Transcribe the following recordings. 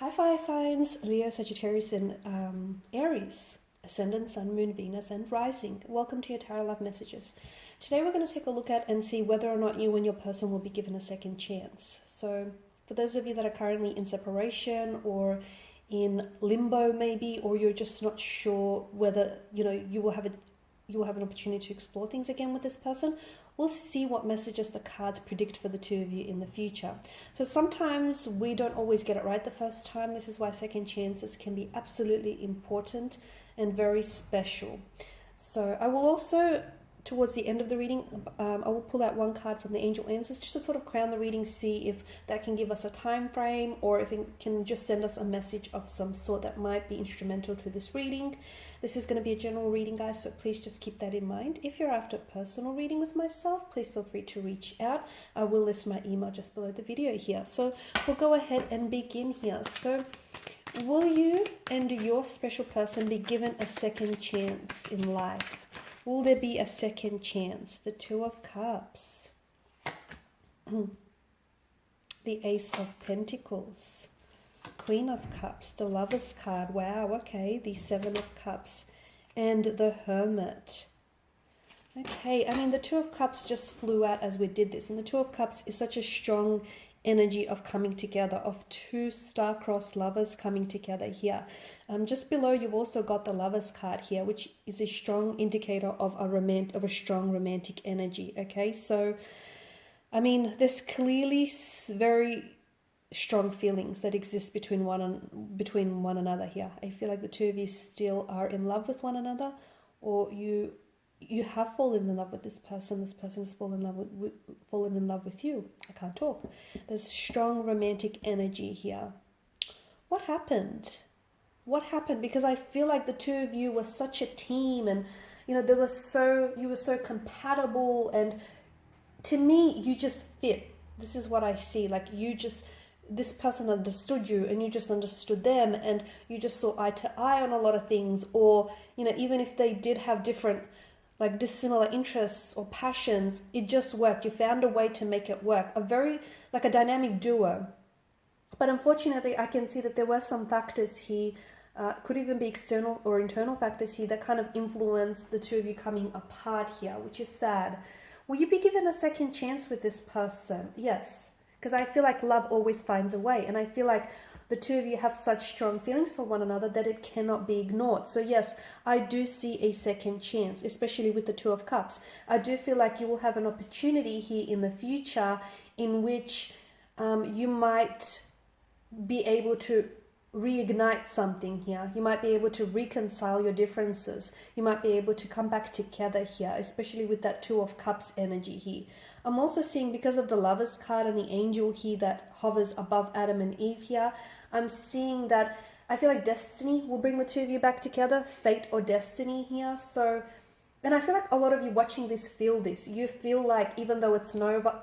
Hi fire signs, Leo, Sagittarius and Aries, Ascendant, Sun, Moon, Venus and Rising. Welcome to your Tarot Love Messages. Today we're going to take a look at and see whether or not you and your person will be given a second chance. So for those of you that are currently in separation or in limbo maybe, or you're just not sure whether you will have an opportunity to explore things again with this person, we'll see what messages the cards predict for the two of you in the future. So sometimes we don't always get it right the first time. This is why second chances can be absolutely important and very special. So I will also, towards the end of the reading, I will pull out one card from the Angel Answers just to sort of crown the reading, see if that can give us a time frame or if it can just send us a message of some sort that might be instrumental to this reading. This is going to be a general reading, guys, so please just keep that in mind. If you're after a personal reading with myself, please feel free to reach out. I will list my email just below the video here. So we'll go ahead and begin here. So will you and your special person be given a second chance in life? Will there be a second chance? The Two of Cups. The Ace of Pentacles. Queen of Cups. The Lover's card. Wow, okay. The Seven of Cups. And the Hermit. Okay, I mean the Two of Cups just flew out as we did this. And the Two of Cups is such a strong energy of coming together, of two star-crossed lovers coming together here. Just below, you've also got the Lover's card here, which is a strong indicator of a strong romantic energy. Okay, so I mean, there's clearly very strong feelings that exist between one another here. I feel like the two of you still are in love with one another, or you have fallen in love with this person. This person has fallen in love with you. I can't talk. There's strong romantic energy here. What happened? What happened? Because I feel like the two of you were such a team, and you were so compatible, and to me you just fit. This is what I see. Like this person understood you and you just understood them, and you just saw eye to eye on a lot of things, or even if they did have different dissimilar interests or passions, it just worked. You found a way to make it work. A dynamic duo. But unfortunately, I can see that there were some factors here, could even be external or internal factors here, that kind of influence the two of you coming apart here, which is sad. Will you be given a second chance with this person? Yes, because I feel like love always finds a way, and I feel like the two of you have such strong feelings for one another that it cannot be ignored. So yes, I do see a second chance, especially with the Two of Cups. I do feel like you will have an opportunity here in the future in which you might be able to reignite something here. You might be able to reconcile your differences. You might be able to come back together here, especially with that Two of Cups energy here. I'm also seeing, because of the Lover's card and the angel here that hovers above Adam and Eve here, I'm seeing that I feel like destiny will bring the two of you back together, fate or destiny here. So, and I feel like a lot of you watching this feel this. You feel like even though it's over,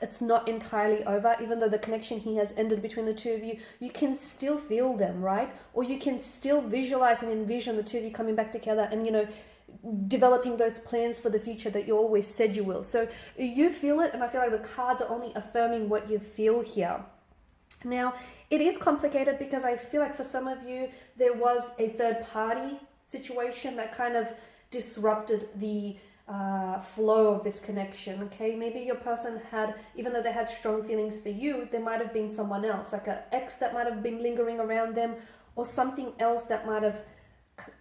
it's not entirely over. Even though the connection here has ended between the two of you, you can still feel them, right? Or you can still visualize and envision the two of you coming back together and, developing those plans for the future that you always said you will. So you feel it, and I feel like the cards are only affirming what you feel here. Now, it is complicated because I feel like for some of you, there was a third party situation that kind of disrupted the flow of this connection. Okay, maybe your person had, even though they had strong feelings for you, there might have been someone else, like an ex that might have been lingering around them, or something else that might have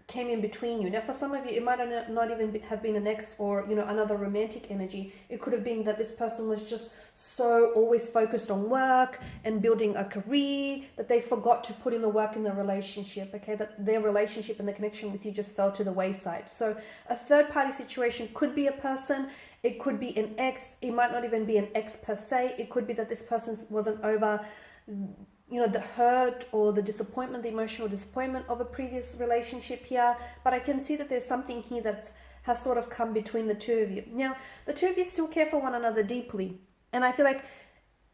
came in between you. Now, for some of you, it might not even have been an ex or another romantic energy. It could have been that this person was just so always focused on work and building a career that they forgot to put in the work in the relationship. Okay, that their relationship and the connection with you just fell to the wayside. So a third party situation could be a person. It could be an ex. It might not even be an ex per se. It could be that this person wasn't over the hurt or the disappointment, the emotional disappointment of a previous relationship here. But I can see that there's something here that has sort of come between the two of you. Now, the two of you still care for one another deeply. And I feel like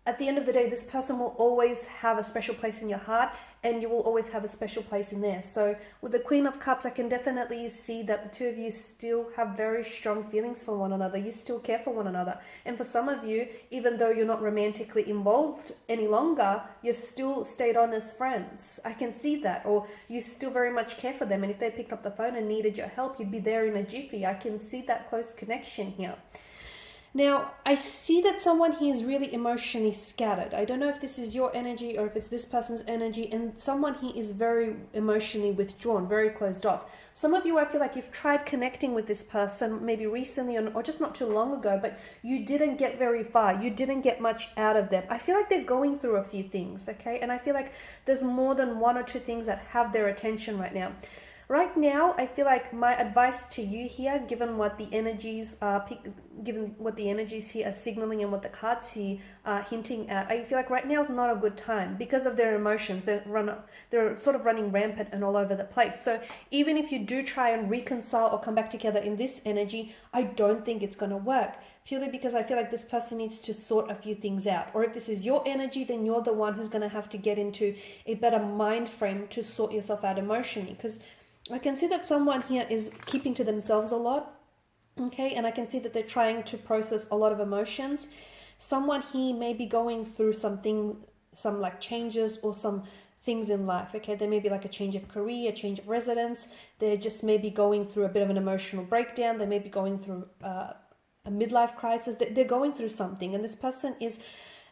at the end of the day, this person will always have a special place in your heart, and you will always have a special place in there. So with the Queen of Cups, I can definitely see that the two of you still have very strong feelings for one another. You still care for one another. And for some of you, even though you're not romantically involved any longer, you still stayed on as friends. I can see that. Or you still very much care for them. And if they picked up the phone and needed your help, you'd be there in a jiffy. I can see that close connection here. Now, I see that someone here is really emotionally scattered. I don't know if this is your energy or if it's this person's energy, and someone here is very emotionally withdrawn, very closed off. Some of you, I feel like you've tried connecting with this person maybe recently or just not too long ago, but you didn't get very far. You didn't get much out of them. I feel like they're going through a few things, okay? And I feel like there's more than one or two things that have their attention right now. Right now, I feel like my advice to you here, given what the energies here are signaling and what the cards here are hinting at, I feel like right now is not a good time because of their emotions. They're sort of running rampant and all over the place. So even if you do try and reconcile or come back together in this energy, I don't think it's going to work. Purely because I feel like this person needs to sort a few things out. Or if this is your energy, then you're the one who's going to have to get into a better mind frame to sort yourself out emotionally. Because I can see that someone here is keeping to themselves a lot, okay? And I can see that they're trying to process a lot of emotions. Someone here may be going through some like changes or some things in life, okay? There may be like a change of career, a change of residence. They're just maybe going through a bit of an emotional breakdown. They may be going through a midlife crisis. They're going through something, and this person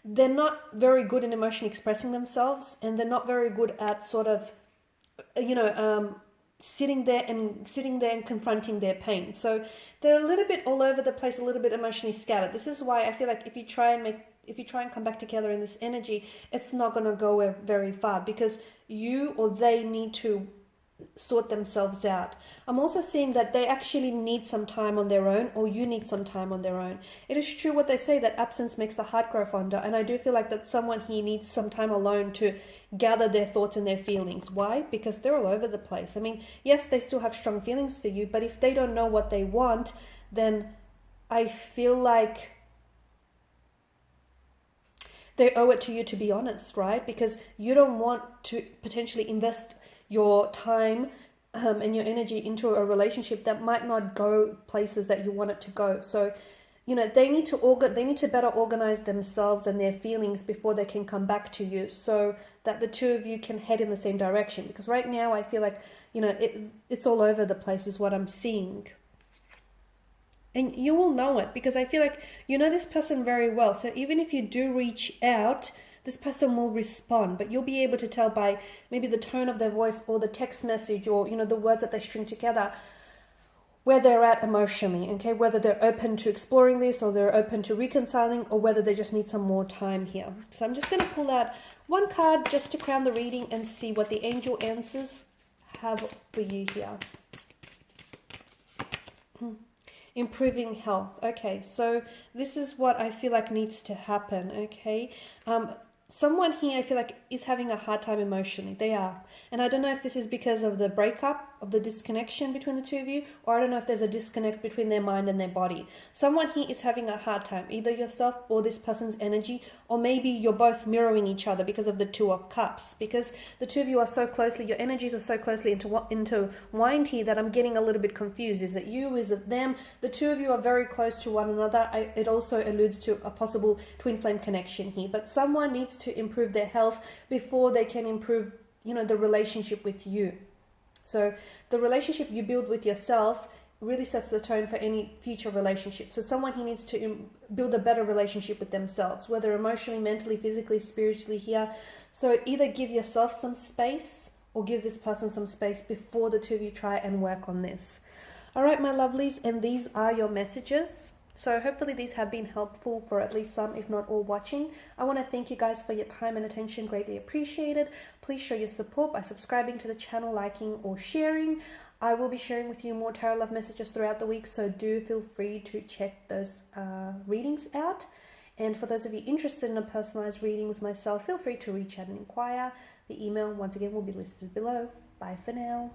they're not very good in emotionally expressing themselves, and they're not very good at sort of, sitting there and confronting their pain. So they're a little bit all over the place, a little bit emotionally scattered. This is why I feel like if you try and come back together in this energy, it's not going to go very far because you or they need to sort themselves out. I'm also seeing that they actually need some time on their own, or you need some time on their own. It is true what they say, that absence makes the heart grow fonder, and I do feel like that someone here needs some time alone to gather their thoughts and their feelings. Why? Because they're all over the place. I mean, yes, they still have strong feelings for you, but if they don't know what they want, then I feel like they owe it to you to be honest, right? Because you don't want to potentially invest your time and your energy into a relationship that might not go places that you want it to go. So, they need to better organize themselves and their feelings before they can come back to you, so that the two of you can head in the same direction. Because right now I feel like, it's all over the place is what I'm seeing. And you will know it because I feel like you know this person very well. So even if you do reach out, this person will respond, but you'll be able to tell by maybe the tone of their voice or the text message or, the words that they string together where they're at emotionally, okay? Whether they're open to exploring this or they're open to reconciling, or whether they just need some more time here. So I'm just going to pull out one card just to crown the reading and see what the angel answers have for you here. Improving health. Okay, so this is what I feel like needs to happen, okay? Someone here I feel like is having a hard time emotionally. They are. And I don't know if this is because of the breakup, of the disconnection between the two of you, or I don't know if there's a disconnect between their mind and their body. Someone here is having a hard time, either yourself or this person's energy, or maybe you're both mirroring each other because of the Two of Cups. Because the two of you are so closely, your energies are so closely intertwined here that I'm getting a little bit confused. Is it you? Is it them? The two of you are very close to one another. It also alludes to a possible twin flame connection here. But someone needs to improve their health before they can improve, the relationship with you. So the relationship you build with yourself really sets the tone for any future relationship. So someone who needs to build a better relationship with themselves, whether emotionally, mentally, physically, spiritually here. So either give yourself some space or give this person some space before the two of you try and work on this. All right, my lovelies, and these are your messages. So hopefully these have been helpful for at least some, if not all, watching. I want to thank you guys for your time and attention, greatly appreciated. Please show your support by subscribing to the channel, liking or sharing. I will be sharing with you more tarot love messages throughout the week, so do feel free to check those readings out. And for those of you interested in a personalized reading with myself, feel free to reach out and inquire. The email, once again, will be listed below. Bye for now.